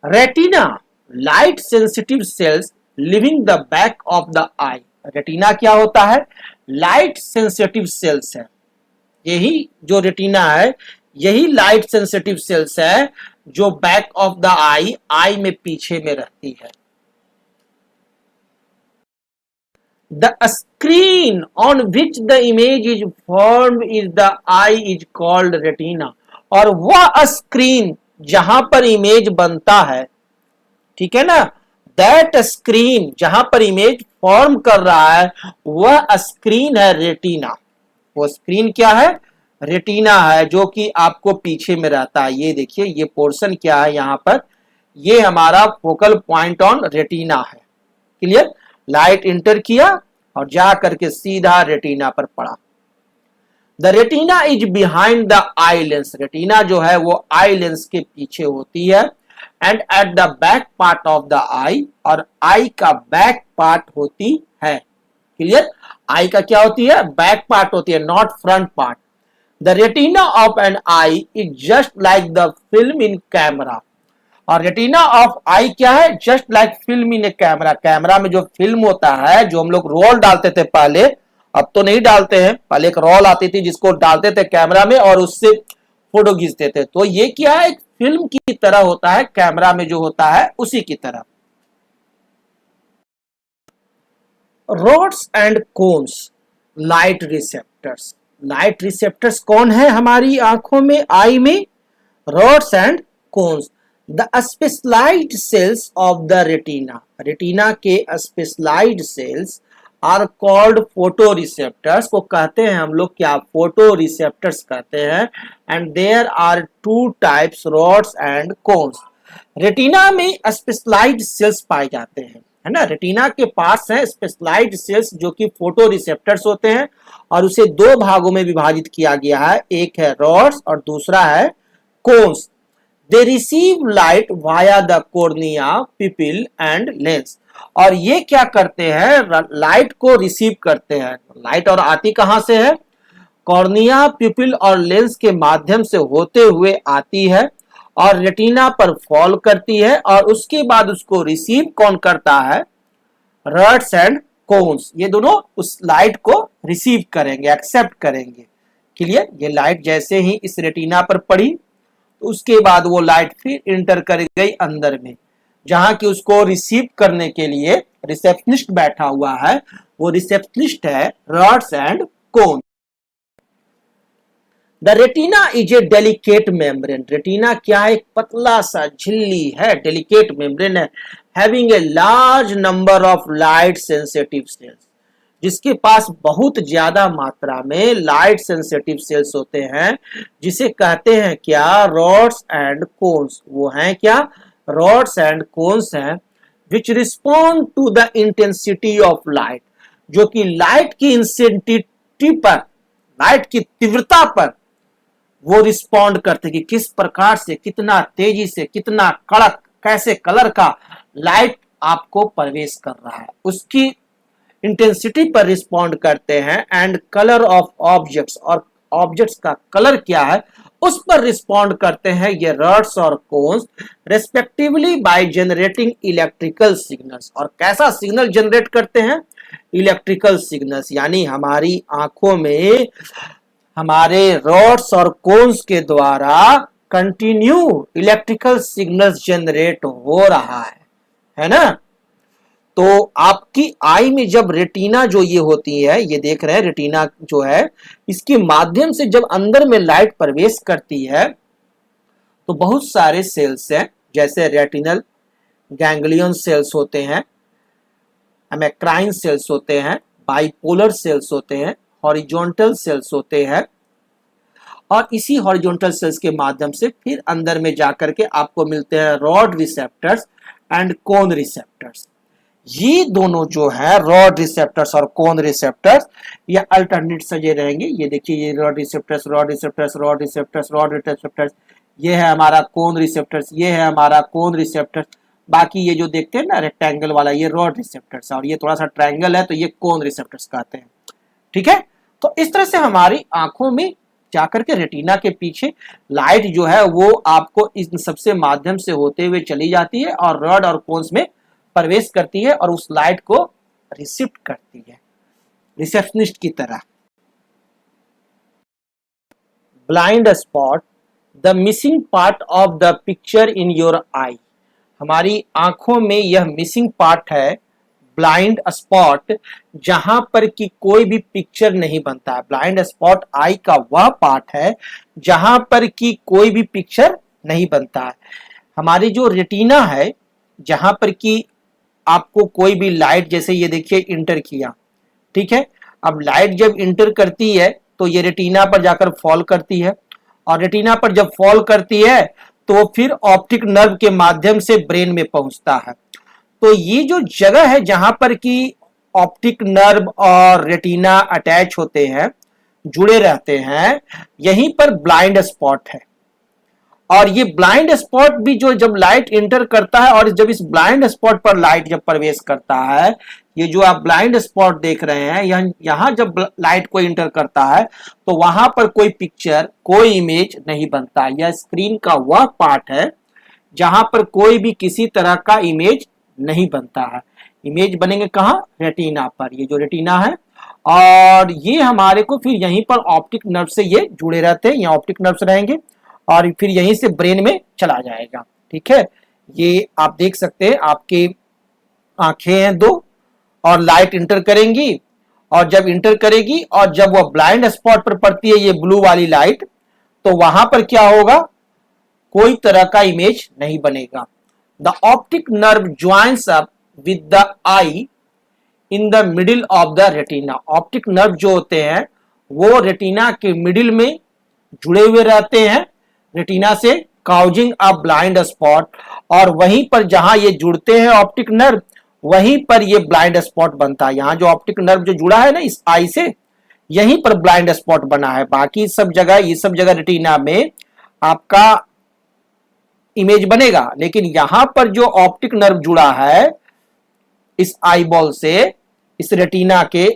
Retina light sensitive cells living the back of the I. Retina क्या होता है? Light sensitive sales है। यही जो रेटिना है यही लाइट सेंसिटिव सेल्स है जो बैक ऑफ द आई, आई में पीछे में रहती है। The screen on which the image is formed is the I is called retina. और वह स्क्रीन जहां पर इमेज बनता है, ठीक है ना, दैट स्क्रीन जहां पर इमेज फॉर्म कर रहा है वह स्क्रीन है रेटिना। वो स्क्रीन क्या है? रेटिना है, जो कि आपको पीछे में रहता है। ये देखिए ये पोर्शन क्या है यहाँ पर, ये हमारा फोकल पॉइंट ऑन रेटिना है। क्लियर? लाइट इंटर किया और जा करके सीधा रेटिना पर पड़ा। The retina is behind the eye lens. Retina जो है वो आई लेंस के पीछे होती है। And at the back part of the eye, और आई का बैक पार्ट होती है। क्लियर? आई का क्या होती है? बैक पार्ट होती है, not front part. The retina of an eye is just like the film in camera. और रेटिना ऑफ आई क्या है? Just like film in a camera. Camera में जो फिल्म होता है, जो हम लोग रोल डालते थे पहले, अब तो नहीं डालते हैं, पहले एक रोल आती थी जिसको डालते थे कैमरा में और उससे फोटो खींचते थे। तो ये क्या है? एक फिल्म की तरह होता है, कैमरा में जो होता है उसी की तरह। Rods and cones light receptors. Light receptors कौन है हमारी आंखों में, आई में? Rods and cones. The specialized cells of the retina. Retina के specialized cells are called photoreceptors. को कहते हैं हम लोग क्या? फोटो रिसेप्टर्स कहते हैं। And there are two types, rods and cones. Retina में स्पेशलाइज्ड सेल्स पाए जाते हैं, है ना। रेटिना के पास है स्पेशलाइज्ड सेल्स जो कि फोटो रिसेप्टर्स होते हैं, और उसे दो भागों में विभाजित किया गया है, एक है रॉड्स और दूसरा है cones. They receive light via the cornea, pupil and lens. और ये क्या करते हैं? लाइट को रिसीव करते हैं। लाइट और आती कहां से है? कॉर्निया, पिपिल और लेंस के माध्यम से होते हुए आती है और रेटिना पर फॉल करती है, और उसके बाद उसको रिसीव कौन करता है? Rods and cones. ये दोनों उस लाइट को रिसीव करेंगे, एक्सेप्ट करेंगे। क्लियर? ये लाइट जैसे ही इस रेटिना पर पड़ी तो उसके बाद वो लाइट फिर इंटर कर गई अंदर में, जहां कि उसको रिसीव करने के लिए रिसेप्शनिस्ट बैठा हुआ है। वो रिसेप्शनिस्ट है rods and cone. The retina is a delicate membrane. Retina क्या है? एक पतला सा झिल्ली है, डेलिकेट मेम्ब्रेन है, having a large number of light sensitive sales, जिसके पास बहुत ज्यादा मात्रा में लाइट सेंसिटिव सेल्स होते हैं, जिसे कहते हैं क्या? Rods and cones. वो हैं क्या? रॉड्स एंड कोन्स हैं, which respond to the intensity of light, जो कि लाइट की इंटेंसिटी पर, लाइट की तीव्रता पर वो रिस्पॉन्ड करते कि किस प्रकार से, कितना तेजी से, कितना कड़क, कैसे कलर का लाइट आपको प्रवेश कर रहा है, उसकी इंटेंसिटी पर रिस्पॉन्ड करते हैं। एंड कलर ऑफ ऑब्जेक्ट्स, और ऑब्जेक्ट्स का कलर क्या है उस पर रिस्पॉन्ड करते हैं ये रॉड्स और cones, respectively by generating electrical signals. और कैसा सिग्नल जनरेट करते हैं? Electrical signals. यानी हमारी आंखों में हमारे रॉड्स और कोन्स के द्वारा कंटिन्यू इलेक्ट्रिकल सिग्नल्स जनरेट हो रहा है ना। तो आपकी आई में जब रेटिना जो ये होती है, ये देख रहे हैं रेटिना जो है, इसके माध्यम से जब अंदर में लाइट प्रवेश करती है तो बहुत सारे सेल्स हैं, जैसे रेटिनल गैंग्लियन सेल्स होते हैं, एमेक्राइन सेल्स होते हैं, बाइपोलर सेल्स होते हैं, हॉरिजॉन्टल सेल्स होते हैं, और इसी हॉरिजॉन्टल सेल्स के माध्यम से फिर अंदर में जाकर के आपको मिलते हैं rod receptors and cone receptors. ये दोनों जो है रॉड रिसेप्टर्स और कोन रिसेप्टर्स, ये अल्टरनेट सजे रहेंगे। ये देखिए ये rod receptors, rod receptors, rod receptors, rod receptors, ये है हमारा कोन रिसेप्टर्स, ये है हमारा कोन रिसेप्टर्स। बाकी ये जो देखते हैं ना रेक्टेंगल वाला, ये रॉड रिसेप्टर्स, और ये थोड़ा सा ट्रायंगल है तो ये कोन रिसेप्टर्स कहते हैं। ठीक है, तो इस तरह से हमारी आंखों में जाकर के रेटिना के पीछे लाइट जो है वो आपको इन सबसे माध्यम से होते हुए चली जाती है और रॉड और कोन्स में प्रवेश करती है और उस लाइट को रिसीव करती है, रिसेप्शनिस्ट की तरह। Blind spot, the missing part of the picture in your eye. हमारी आंखों में यह मिसिंग पार्ट है ब्लाइंड स्पॉट, जहां पर कि कोई भी पिक्चर नहीं बनता है। ब्लाइंड स्पॉट आई का वह पार्ट है जहां पर कि कोई भी पिक्चर नहीं बनता है। हमारी जो रेटिना है, जहां पर कि आपको कोई भी लाइट, जैसे ये देखिए इंटर किया, ठीक है, अब लाइट जब इंटर करती है तो ये रेटिना पर जाकर फॉल करती है और रेटिना पर जब फॉल करती है तो फिर ऑप्टिक नर्व के माध्यम से ब्रेन में पहुंचता है। तो ये जो जगह है जहां पर कि ऑप्टिक नर्व और रेटिना अटैच होते हैं, जुड़े रहते हैं, यहीं पर ब्लाइंड स्पॉट है। और ये ब्लाइंड स्पॉट भी जो जब लाइट इंटर करता है और जब इस ब्लाइंड स्पॉट पर लाइट जब प्रवेश करता है, ये जो आप ब्लाइंड स्पॉट देख रहे हैं, यहां जब लाइट को इंटर करता है तो वहां पर कोई पिक्चर, कोई इमेज नहीं बनता। यह स्क्रीन का वह पार्ट है जहां पर कोई भी किसी तरह का इमेज नहीं बनता है। इमेज बनेंगे कहां? रेटिना पर। ये जो रेटिना है और ये हमारे को फिर यहीं पर ऑप्टिक नर्व से ये जुड़े रहते हैं, यहाँ ऑप्टिक नर्व्स रहेंगे और फिर यहीं से ब्रेन में चला जाएगा। ठीक है, ये आप देख सकते हैं, आपकी आंखें हैं दो और लाइट इंटर करेंगी और जब इंटर करेगी और जब वह ब्लाइंड स्पॉट पर पड़ती है ये ब्लू वाली लाइट, तो वहां पर क्या होगा? कोई तरह का इमेज नहीं बनेगा। The optic nerve joins up with the I in the middle of the retina. Optic nerve जो होते हैं वो रेटिना के मिडिल में जुड़े हुए रहते हैं रेटिना से, काउजिंग अ ब्लाइंड स्पॉट। और वहीं पर जहां ये जुड़ते हैं ऑप्टिक नर्व, वहीं पर ये ब्लाइंड स्पॉट बनता है। यहां जो ऑप्टिक नर्व जो जुड़ा है ना इस आई से, यहीं पर ब्लाइंड स्पॉट बना है। बाकी सब जगह, ये सब जगह रेटिना में आपका इमेज बनेगा, लेकिन यहां पर जो ऑप्टिक नर्व जुड़ा है इस आई बॉल से, इस रेटिना के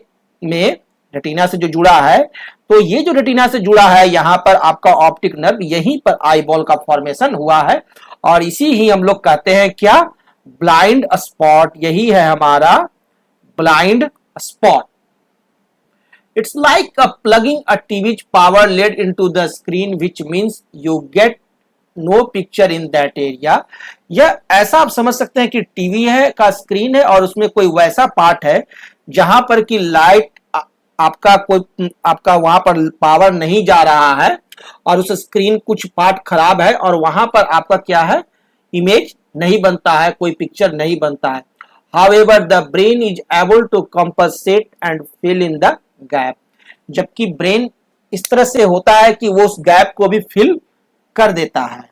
में, रेटिना से जो जुड़ा है, तो ये जो रेटिना से जुड़ा है यहां पर आपका ऑप्टिक नर्व, यहीं पर आई बॉल का फॉर्मेशन हुआ है और इसी ही हम लोग कहते हैं क्या? Blind spot. यही है हमारा blind spot. It's like a plugging a TV power lead into the screen which means you get no picture in that area. यह ऐसा आप समझ सकते हैं कि टीवी है का स्क्रीन है और उसमें कोई वैसा पार्ट है जहां पर कि लाइट आपका वहां पर पावर नहीं जा रहा है और उस स्क्रीन कुछ पार्ट खराब है और वहां पर आपका क्या है? इमेज नहीं बनता है, कोई पिक्चर नहीं बनता है। However, the brain is able to compensate and fill in the gap। जबकि ब्रेन इस तरह से होता है कि वो उस गैप को भी फिल कर देता है।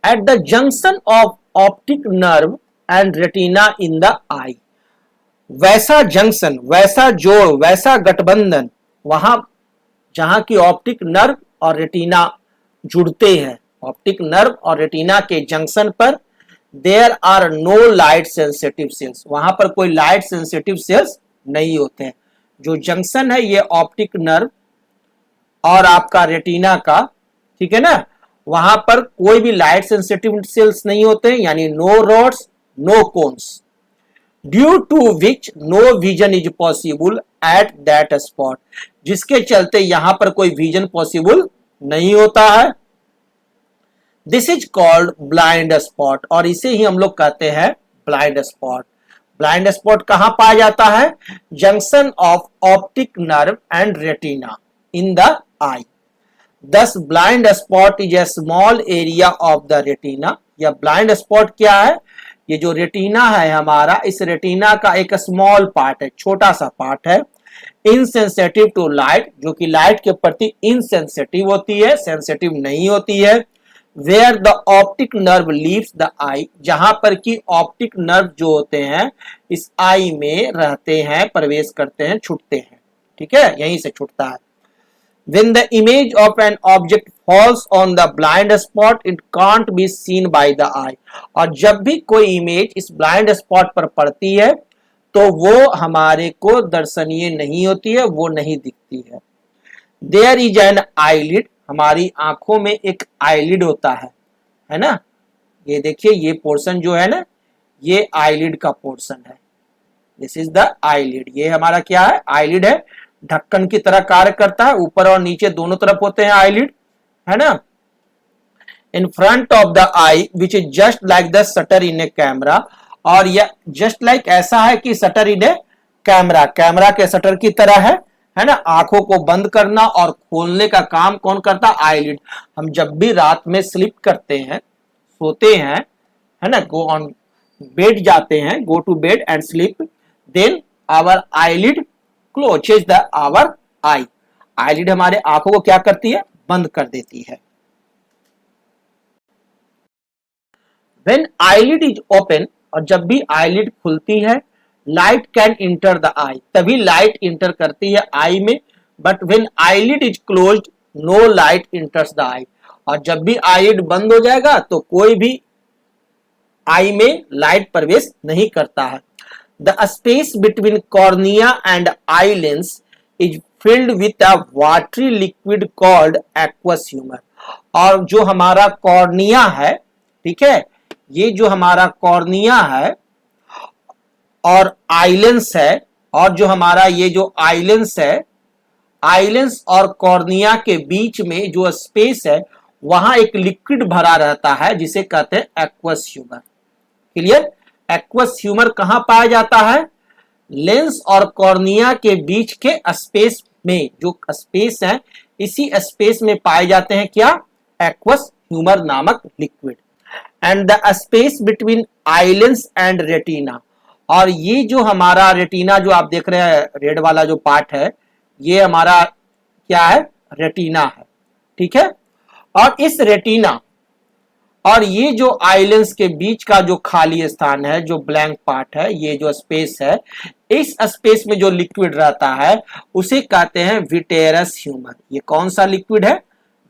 At the junction of optic nerve and retina in the eye, वैसा जंक्शन, वैसा जोड़, वैसा गठबंधन, वहां जहां की ऑप्टिक नर्व और रेटिना जुड़ते हैं, ऑप्टिक नर्व और रेटिना के जंक्शन पर there are no light sensitive cells. वहां पर कोई लाइट सेंसिटिव सेल्स नहीं होते हैं। जो जंक्शन है ये ऑप्टिक नर्व और आपका रेटिना का, ठीक है ना, वहां पर कोई भी लाइट सेंसिटिव सेल्स नहीं होते हैं, यानी no rods, no cones, due to which no vision is possible at that spot. जिसके चलते यहां पर कोई विजन पॉसिबल नहीं होता है। This is called blind spot और इसे ही हम लोग कहते हैं ब्लाइंड स्पॉट। ब्लाइंड स्पॉट कहां पाया जाता है? Junction of optic nerve and retina in the eye. This blind spot is a small area of the retina. यह ब्लाइंड स्पॉट क्या है? ये जो रेटिना है हमारा, इस रेटिना का एक स्मॉल पार्ट है, छोटा सा पार्ट है, इनसेंसिटिव टू लाइट, जो कि लाइट के प्रति इनसेंसिटिव होती है, सेंसिटिव नहीं होती है। Where the optic nerve leaves the eye, जहां पर कि ऑप्टिक नर्व जो होते हैं इस आई में रहते हैं, प्रवेश करते हैं, छूटते हैं। ठीक है, यहीं से छूटता है। When the image of an object falls on the blind spot, it can't be seen by the eye। और जब भी कोई इमेज इस ब्लाइंड स्पॉट पर पड़ती है तो वो हमारे को दर्शनीय नहीं होती है, वो नहीं दिखती है। देयर इज एन आईलिड, हमारी आंखों में एक आईलिड होता है ना। ये देखिए ये पोर्शन जो है ना, ये आईलिड का पोर्शन है। This is the eyelid. ये हमारा क्या है, आईलिड है, ढक्कन की तरह कार्य करता है, ऊपर और नीचे दोनों तरफ होते हैं आईलिड, है ना। In front of the I which is just like the shutter in a camera, और यह जस्ट लाइक ऐसा है कि shutter in a camera, camera के शटर की तरह है ना। आंखों को बंद करना और खोलने का काम कौन करता है, आईलिड। हम जब भी रात में स्लीप करते हैं, सोते हैं, है ना, गो ऑन बेड जाते हैं, go to bed and sleep, then our eyelid closes the our eye. Eyelid हमारे आंखों को क्या करती है, बंद कर देती है। When eyelid is open, और जब भी आईलिड खुलती है, light can enter the eye, तभी लाइट इंटर करती है आई में। But when eyelid is closed, no light enters the eye, और जब भी आईलिड बंद हो जाएगा तो कोई भी आई में लाइट प्रवेश नहीं करता है। The space between cornea and eye lens is filled with a watery liquid called aqueous humour, और जो हमारा कॉर्निया है, ठीक है, ये जो हमारा कॉर्निया है और आइलेंस है, और जो हमारा ये जो आइलेंस है, आइलेंस और कॉर्निया के बीच में जो स्पेस है, वहां एक लिक्विड भरा रहता है जिसे कहते हैं aqueous humour. Clear. Aqueous humour कहां पाया जाता है, लेंस और कॉर्निया के बीच के स्पेस में, जो स्पेस है इसी स्पेस में पाए जाते हैं क्या, एक्वस ह्यूमर नामक liquid. And the space between eye lens and retina, और ये जो हमारा रेटिना जो आप देख रहे हैं, रेड वाला जो पार्ट है, ये हमारा क्या है, रेटिना है, ठीक है। और इस रेटिना और ये जो आइलेंस के बीच का जो खाली स्थान है, जो ब्लैंक पार्ट है, ये जो स्पेस है, इस स्पेस में जो लिक्विड रहता है उसे कहते हैं विटेरस ह्यूमर। ये कौन सा लिक्विड है,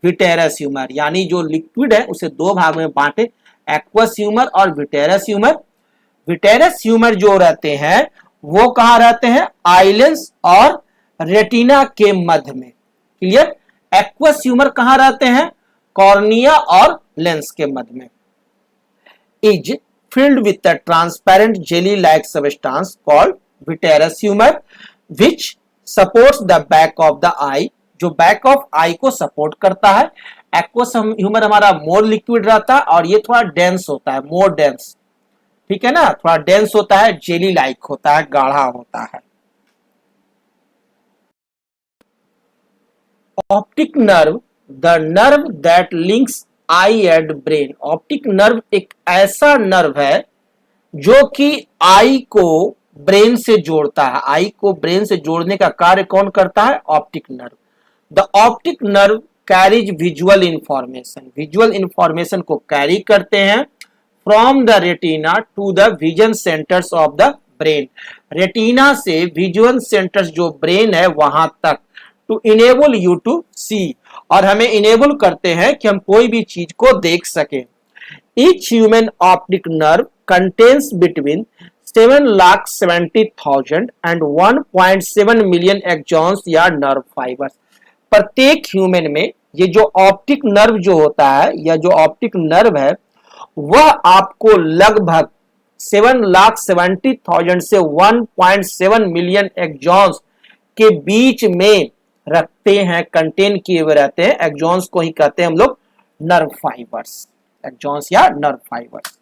विटेरस ह्यूमर। यानी जो लिक्विड है उसे दो भाग में बांटे, एक्वस ह्यूमर और विटेरस ह्यूमर। विटेरस ह्यूमर जो रहते हैं वो कहां रहते हैं, आइलेंस और रेटिना के मध्य में। क्लियर। एक्वस ह्यूमर कहां रहते हैं, कॉर्निया और लेंस के मध्य में। Is filled with a transparent jelly like substance called vitreous humour which supports the back of the eye, जो बैक ऑफ आई को सपोर्ट करता है। एक्वस ह्यूमर हमारा मोर लिक्विड रहता है और ये थोड़ा डेंस होता है, मोर डेंस, ठीक है ना, थोड़ा डेंस होता है, जेली लाइक होता है, गाढ़ा होता है। Optic nerve, the nerve that links I and brain. Optic nerve एक ऐसा नर्व है जो कि आई को ब्रेन से जोड़ता है। आई को ब्रेन से जोड़ने का कार्य कौन करता है, optic nerve. The optic nerve carries visual information, visual information को कैरी करते हैं from the retina to the vision centres of the brain. Retina से विजुअल सेंटर्स जो ब्रेन है वहां तक, to enable you to see, और हमें इनेबल करते हैं कि हम कोई भी चीज को देख सके। Each human optic nerve contains between 7,70,000 and 1.7 million axons या नर्व फाइबर्स। प्रत्येक ह्यूमन में ये जो ऑप्टिक नर्व जो होता है, या जो ऑप्टिक नर्व है, वह आपको लगभग 7,70,000 से 1.7 मिलियन एक्सॉन्स के बीच में रखते हैं, कंटेन किए हुए रहते हैं। एक्सॉन्स को ही कहते हैं हम लोग नर्व फाइबर्स, एक्सॉन्स या नर्व फाइबर्स।